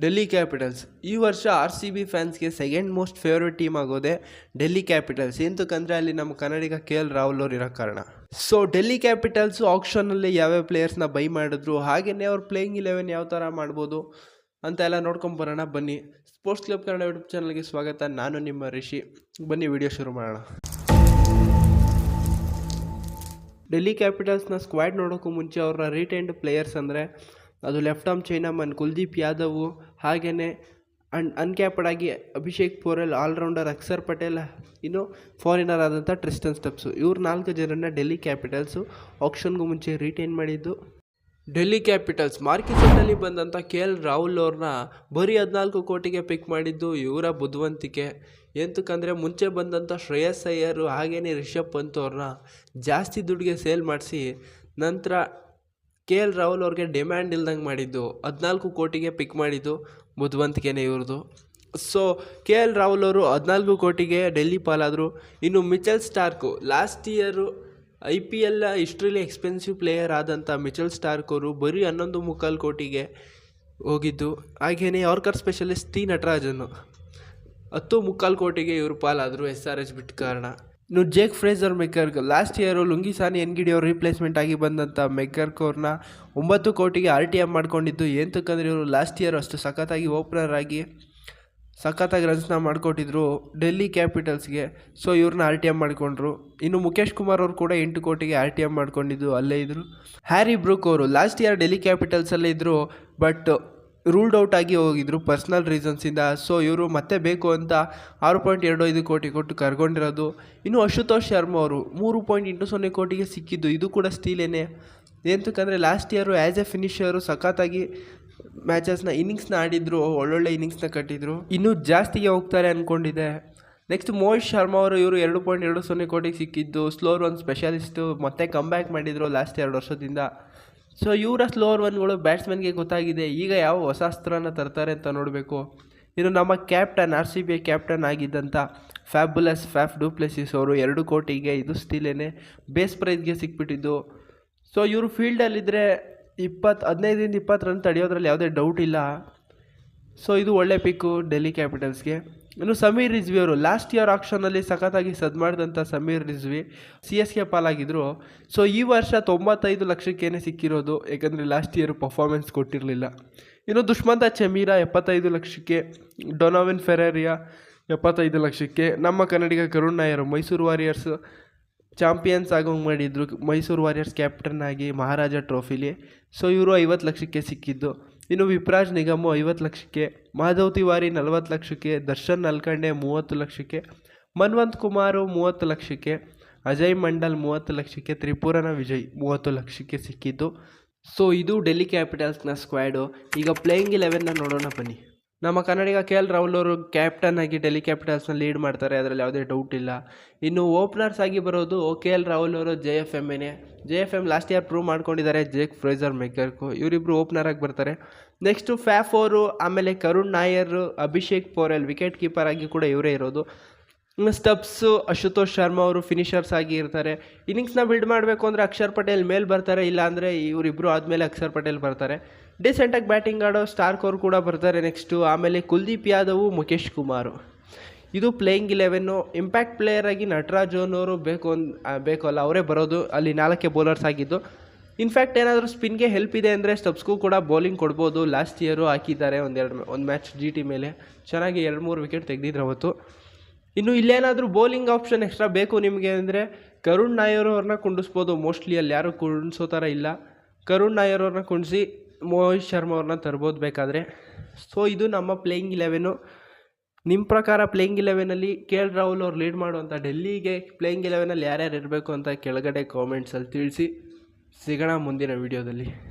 Delhi capitals ಈ ವರ್ಷ RCB ಫ್ಯಾನ್ಸ್ಗೆ ಸೆಕೆಂಡ್ ಮೋಸ್ಟ್ ಫೇವ್ರೇಟ್ ಟೀಮ್ ಆಗೋದೆ ಡೆಲ್ಲಿ ಕ್ಯಾಪಿಟಲ್ಸ್. ಎಂತಕ್ಕಂದರೆ ಅಲ್ಲಿ ನಮ್ಮ ಕನ್ನಡಿಗ KL ರಾಹುಲ್ ಅವರು ಇರೋ ಕಾರಣ. ಸೊ ಡೆಲ್ಲಿ ಕ್ಯಾಪಿಟಲ್ಸು ಆಕ್ಷನಲ್ಲಿ ಯಾವ್ಯಾವ ಪ್ಲೇಯರ್ಸ್ನ ಬೈ ಮಾಡಿದ್ರು, ಹಾಗೆಯೇ ಅವ್ರ ಪ್ಲೇಯಿಂಗ್ 11 ಯಾವ ಥರ ಮಾಡ್ಬೋದು ಅಂತ ಎಲ್ಲ ನೋಡ್ಕೊಂಬರೋಣ ಬನ್ನಿ. ಸ್ಪೋರ್ಟ್ಸ್ ಕ್ಲಬ್ ಕನ್ನಡ ಯೂಟ್ಯೂಬ್ ಚಾನಲ್ಗೆ ಸ್ವಾಗತ. ನಾನು ನಿಮ್ಮ ರಿಷಿ. ಬನ್ನಿ ವಿಡಿಯೋ ಶುರು ಮಾಡೋಣ. ಡೆಲ್ಲಿ ಕ್ಯಾಪಿಟಲ್ಸ್ನ ಸ್ಕ್ವಾಡ್ ನೋಡೋಕ್ಕೂ ಮುಂಚೆ ಅವರ ರಿಟೈನ್ಡ್ ಪ್ಲೇಯರ್ಸ್ ಅಂದರೆ ಅದು left arm chinaman Kuldeep Yadav, ಹಾಗೆಯೇ ಅನ್ಕ್ಯಾಪ್ಡ್ ಆಗಿ ಅಭಿಷೇಕ್ ಪೋರೆಲ್, ಆಲ್ರೌಂಡರ್ ಅಕ್ಷರ್ ಪಟೇಲ್, ಇನ್ನು ಫಾರಿನರ್ ಆದಂಥ ಟ್ರಿಸ್ಟನ್ ಸ್ಟಬ್ಸು. ಇವ್ರು 4 ಜನರನ್ನ ಡೆಲ್ಲಿ ಕ್ಯಾಪಿಟಲ್ಸು ಆಕ್ಷನ್ಗೂ ಮುಂಚೆ ರಿಟೈನ್ ಮಾಡಿದ್ದು. ಡೆಲ್ಲಿ ಕ್ಯಾಪಿಟಲ್ಸ್ ಮಾರ್ಕೆಟಲ್ಲಿ ಬಂದಂಥ KL ರಾಹುಲ್ ಅವ್ರನ್ನ ಬರೀ 14 ಕೋಟಿಗೆ ಪಿಕ್ ಮಾಡಿದ್ದು ಇವರ ಬುದ್ಧಿವಂತಿಕೆ. ಎಂತಕ್ಕಂದರೆ ಮುಂಚೆ ಬಂದಂಥ ಶ್ರೇಯಸ್ ಅಯ್ಯರ್ ಹಾಗೆಯೇ ರಿಷಬ್ ಪಂತ್ ಅವ್ರನ್ನ ಜಾಸ್ತಿ ದುಡ್ಡಿಗೆ ಸೇಲ್ ಮಾಡಿಸಿ ನಂತರ KL ರಾಹುಲ್ ಅವ್ರಿಗೆ ಡಿಮ್ಯಾಂಡ್ ಇಲ್ದಂಗೆ ಮಾಡಿದ್ದು 14 ಕೋಟಿಗೆ ಪಿಕ್ ಮಾಡಿದ್ದು ಬುದ್ಧಿವಂತಿಕೆನೇ ಇವ್ರದ್ದು. ಸೊ KL ರಾಹುಲ್ ಅವರು 14 ಕೋಟಿಗೆ ಡೆಲ್ಲಿ ಪಾಲಾದರು. ಇನ್ನು Mitchell Starc last year IPL ಹಿಸ್ಟ್ರಿಲಿ ಎಕ್ಸ್ಪೆನ್ಸಿವ್ ಪ್ಲೇಯರ್ ಆದಂಥ ಮಿಚೆಲ್ ಸ್ಟಾರ್ಕ್ ಅವರು ಬರೀ 11.25 ಕೋಟಿಗೆ ಹೋಗಿದ್ದು. ಹಾಗೆಯೇ ಯಾರ್ಕರ್ ಸ್ಪೆಷಲಿಸ್ಟ್ ಟಿ ನಟರಾಜನು 10.25 ಕೋಟಿಗೆ ಇವರು ಪಾಲಾದರು SRH ಬಿಟ್ಟ ಕಾರಣ. ಇನ್ನು ಜೇಕ್ ಫ್ರೇಜರ್ ಮೆಕ್ಕರ್ಕ್ ಲಾಸ್ಟ್ ಇಯರು ಲುಂಗಿಸಾನಿ ಎನ್ಗಿಡಿ ಅವ್ರ ರೀಪ್ಲೇಸ್ಮೆಂಟ್ ಆಗಿ ಬಂದಂಥ ಮೆಕ್ಕರ್ಕ್ ಅವ್ರನ್ನ 9 ಕೋಟಿಗೆ RTM ಮಾಡ್ಕೊಂಡಿದ್ದು. ಎಂತಕ್ಕಂದರೆ ಇವರು ಲಾಸ್ಟ್ ಇಯರ್ ಅಷ್ಟು ಸಖತ್ತಾಗಿ ಓಪನರ್ ಆಗಿ ಸಖತ್ತಾಗಿ ರನ್ಸ್ನ ಮಾಡಿಕೊಟ್ಟಿದ್ರು ಡೆಲ್ಲಿ ಕ್ಯಾಪಿಟಲ್ಸ್ಗೆ. ಸೊ ಇವ್ರನ್ನ RTM ಮಾಡಿಕೊಂಡ್ರು. ಇನ್ನು ಮುಖೇಶ್ ಕುಮಾರ್ ಅವರು ಕೂಡ 8 ಕೋಟಿಗೆ RTM ಮಾಡ್ಕೊಂಡಿದ್ದು ಅಲ್ಲೇ ಇದ್ದರು. ಹ್ಯಾರಿ ಬ್ರೂಕ್ ಅವರು ಲಾಸ್ಟ್ ಇಯರ್ ಡೆಲ್ಲಿ ಕ್ಯಾಪಿಟಲ್ಸಲ್ಲೇ ಇದ್ದರು, ಬಟ್ ರೂಲ್ಡ್ ಔಟ್ ಆಗಿ ಹೋಗಿದ್ರು ಪರ್ಸ್ನಲ್ ರೀಸನ್ಸಿಂದ. ಸೊ ಇವರು ಮತ್ತೆ ಬೇಕು ಅಂತ 6.25 ಕೋಟಿ ಕೊಟ್ಟು ಕರ್ಕೊಂಡಿರೋದು. ಇನ್ನು ಅಶುತೋಷ್ ಶರ್ಮಾ ಅವರು 3.80 ಕೋಟಿಗೆ ಸಿಕ್ಕಿದ್ದು, ಇದು ಕೂಡ ಸ್ಟೀಲೇನೆ. ಎಂತಕ್ಕಂದರೆ ಲಾಸ್ಟ್ ಇಯರು ಆ್ಯಸ್ ಎ ಫಿನಿಷರು ಸಖತ್ತಾಗಿ ಮ್ಯಾಚಸ್ನ ಇನ್ನಿಂಗ್ಸ್ನ ಆಡಿದ್ರು, ಒಳ್ಳೊಳ್ಳೆ ಇನ್ನಿಂಗ್ಸ್ನ ಕಟ್ಟಿದ್ರು. ಇನ್ನೂ ಜಾಸ್ತಿಗೆ ಹೋಗ್ತಾರೆ ಅಂದ್ಕೊಂಡಿದ್ದೆ. ನೆಕ್ಸ್ಟ್ ಮೋಹಿತ್ ಶರ್ಮಾ ಅವರು ಇವರು 2.20 ಕೋಟಿಗೆ ಸಿಕ್ಕಿದ್ದು. ಸ್ಲೋರ್ ಒನ್ ಸ್ಪೆಷಲಿಸ್ಟು, ಮತ್ತೆ ಕಮ್ಬ್ಯಾಕ್ ಮಾಡಿದರು ಲಾಸ್ಟ್ 2 ವರ್ಷದಿಂದ. ಸೊ ಇವರ ಸ್ಲೋವರ್ ಒನ್ಗಳು ಬ್ಯಾಟ್ಸ್ಮನ್ಗೆ ಗೊತ್ತಾಗಿದೆ. ಈಗ ಯಾವ ಹೊಸ ಅಸ್ತ್ರನ ತರ್ತಾರೆ ಅಂತ ನೋಡಬೇಕು. ಇನ್ನು ನಮ್ಮ captain RCB captain ಆಗಿದ್ದಂಥ ಫ್ಯಾಫ್ du Plessis ಅವರು 2 ಕೋಟಿಗೆ, ಇದು ಸ್ಟಿಲೇನೆ ಬೇಸ್ ಪ್ರೈಸ್ಗೆ ಸಿಕ್ಬಿಟ್ಟಿದ್ದು. ಸೊ ಇವರು ಫೀಲ್ಡಲ್ಲಿದ್ದರೆ 15-20 ರನ್ ತಡೆಯೋದ್ರಲ್ಲಿ ಯಾವುದೇ ಡೌಟ್ ಇಲ್ಲ. ಸೊ ಇದು ಒಳ್ಳೆ ಪಿಕ್ಕು ಡೆಲ್ಲಿ ಕ್ಯಾಪಿಟಲ್ಸ್ಗೆ. ಇನ್ನು ಸಮೀರ್ ರಿಜ್ವಿ ಅವರು ಲಾಸ್ಟ್ ಇಯರ್ ಆಕ್ಷನಲ್ಲಿ ಸಖತ್ತಾಗಿ ಮಾಡಿದಂಥ ಸಮೀರ್ ರಿಜ್ವಿ CSK ಪಾಲಾಗಿದ್ದರು. ಸೊ ಈ ವರ್ಷ 95 ಲಕ್ಷಕ್ಕೇನೆ ಸಿಕ್ಕಿರೋದು, ಯಾಕಂದರೆ ಲಾಸ್ಟ್ ಇಯರ್ ಪರ್ಫಾರ್ಮೆನ್ಸ್ ಕೊಟ್ಟಿರಲಿಲ್ಲ. ಇನ್ನು ದುಷ್ಮಂತ ಚಮೀರಾ 75 ಲಕ್ಷಕ್ಕೆ, ಡೊನೋವಿನ್ ಫೆರೇರಿಯಾ 75 ಲಕ್ಷಕ್ಕೆ, ನಮ್ಮ ಕನ್ನಡಿಗ ಕರುಣ್ ನಾಯರ್ ಮೈಸೂರು ವಾರಿಯರ್ಸ್ ಚಾಂಪಿಯನ್ಸ್ ಆಗೋಂಗೆ ಮಾಡಿದ್ರು, ಮೈಸೂರು ವಾರಿಯರ್ಸ್ ಕ್ಯಾಪ್ಟನ್ ಆಗಿ ಮಹಾರಾಜ ಟ್ರೋಫಿಲಿ. ಸೊ ಇವರು 50 ಲಕ್ಷಕ್ಕೆ ಸಿಕ್ಕಿದ್ದು. ಇನ್ನು ವಿಪ್ರಾಜ್ ನಿಗಮ್ 50 ಲಕ್ಷಕ್ಕೆ, ಮಾಧವ್ ತಿವಾರಿ 40 ಲಕ್ಷಕ್ಕೆ, ದರ್ಶನ್ ನಲ್ಕಂಡೆ 30 ಲಕ್ಷಕ್ಕೆ, ಮನ್ವಂತ್ ಕುಮಾರ್ 30 ಲಕ್ಷಕ್ಕೆ, ಅಜಯ್ ಮಂಡಲ್ 30 ಲಕ್ಷಕ್ಕೆ, ತ್ರಿಪುರನ ವಿಜಯ್ 30 ಲಕ್ಷಕ್ಕೆ ಸಿಕ್ಕಿದ್ದು. ಸೊ ಇದು ಡೆಲ್ಲಿ ಕ್ಯಾಪಿಟಲ್ಸ್ನ ಸ್ಕ್ವಾಡು. ಈಗ ಪ್ಲೇಯಿಂಗ್ 11ನ ನೋಡೋಣ ಬನ್ನಿ. ನಮ್ಮ ಕನ್ನಡಿಗ KL ರಾಹುಲ್ ಅವರು ಕ್ಯಾಪ್ಟನ್ ಆಗಿ ಡೆಲ್ಲಿ ಕ್ಯಾಪಿಟಲ್ಸ್ನ ಲೀಡ್ ಮಾಡ್ತಾರೆ, ಅದರಲ್ಲಿ ಯಾವುದೇ ಡೌಟ್ ಇಲ್ಲ. ಇನ್ನು ಓಪನರ್ಸ್ ಆಗಿ ಬರೋದು KL ರಾಹುಲ್ ಅವರು JFM ಲಾಸ್ಟ್ ಇಯರ್ ಪ್ರೂವ್ ಮಾಡ್ಕೊಂಡಿದ್ದಾರೆ. ಜೇಕ್ ಫ್ರೇಜರ್ ಮೆಕ್ಕರ್ಕು ಇವರಿಬ್ಬರು ಓಪನರ್ ಆಗಿ ಬರ್ತಾರೆ. ನೆಕ್ಸ್ಟು ಫ್ಯಾಫ್ ಅವರು, ಆಮೇಲೆ ಕರುಣ್ ನಾಯರ್, ಅಭಿಷೇಕ್ ಪೋರೆಲ್ ವಿಕೆಟ್ ಕೀಪರ್ ಆಗಿ ಕೂಡ ಇವರೇ ಇರೋದು. ಇನ್ನು ಸ್ಟಬ್ಸು ಅಶುತೋಷ್ ಶರ್ಮಾ ಅವರು ಫಿನಿಷರ್ಸ್ ಆಗಿ ಇರ್ತಾರೆ. ಇನ್ನಿಂಗ್ಸ್ನ ಬಿಲ್ಡ್ ಮಾಡಬೇಕು ಅಂದರೆ ಅಕ್ಷರ್ ಪಟೇಲ್ ಮೇಲೆ ಬರ್ತಾರೆ, ಇಲ್ಲಾಂದರೆ ಇವರಿಬ್ಬರು ಆದಮೇಲೆ ಅಕ್ಷರ್ ಪಟೇಲ್ ಬರ್ತಾರೆ. ಡಿಸೆಂಟಾಗಿ ಬ್ಯಾಟಿಂಗ್ ಆಡೋ ಸ್ಟಾರ್ಕ್ ಅವರು ಕೂಡ ಬರ್ತಾರೆ ನೆಕ್ಸ್ಟು. ಆಮೇಲೆ ಕುಲ್ದೀಪ್ ಯಾದವ್, ಮುಖೇಶ್ ಕುಮಾರ್. ಇದು ಪ್ಲೇಯಿಂಗ್ 11. ಇಂಪ್ಯಾಕ್ಟ್ ಪ್ಲೇಯರ್ ಆಗಿ ನಟರಾಜನ್ ಅವರು ಬೇಕು ಅಲ್ಲ, ಅವರೇ ಬರೋದು. ಅಲ್ಲಿ 4 ಬೌಲರ್ಸ್ ಆಗಿದ್ದು. ಇನ್ಫ್ಯಾಕ್ಟ್ ಏನಾದರೂ ಸ್ಪಿನ್ಗೆ ಹೆಲ್ಪ್ ಇದೆ ಅಂದರೆ ಸ್ಟಬ್ಸ್ಗೂ ಕೂಡ ಬೌಲಿಂಗ್ ಕೊಡ್ಬೋದು. ಲಾಸ್ಟ್ ಇಯರು ಹಾಕಿದ್ದಾರೆ ಒಂದು ಮ್ಯಾಚ್ GT ಮೇಲೆ, ಚೆನ್ನಾಗಿ 2-3 ವಿಕೆಟ್ ತೆಗೆದಿದ್ರು ಅವತ್ತು. ಇನ್ನು ಇಲ್ಲೇನಾದರೂ ಬೌಲಿಂಗ್ ಆಪ್ಷನ್ ಎಕ್ಸ್ಟ್ರಾ ಬೇಕು ನಿಮಗೆ ಅಂದರೆ ಕರುಣ್ ನಾಯರ್ ಅವ್ರನ್ನ ಕುಂಡಿಸ್ಬೋದು. ಮೋಸ್ಟ್ಲಿ ಅಲ್ಲಿ ಯಾರು ಕುಣಿಸೋ ಥರ ಇಲ್ಲ. ಕರುಣ್ ನಾಯರ್ ಅವ್ರನ್ನ ಕುಣಿಸಿ ಮೋಹಿತ್ ಶರ್ಮಾ ಅವ್ರನ್ನ ತರ್ಬೋದು ಬೇಕಾದರೆ. ಸೊ ಇದು ನಮ್ಮ ಪ್ಲೇಯಿಂಗ್ 11. ನಿಮ್ಮ ಪ್ರಕಾರ ಪ್ಲೇಯಿಂಗ್ 11ಅಲ್ಲಿ KL ರಾಹುಲ್ ಅವ್ರು ಲೀಡ್ ಮಾಡುವಂಥ ಡೆಲ್ಲಿಗೆ ಪ್ಲೇಯಿಂಗ್ 11ಅಲ್ಲಿ ಯಾರ್ಯಾರು ಇರಬೇಕು ಅಂತ ಕೆಳಗಡೆ ಕಾಮೆಂಟ್ಸಲ್ಲಿ ತಿಳಿಸಿ. ಸಿಗೋಣ ಮುಂದಿನ ವೀಡಿಯೋದಲ್ಲಿ.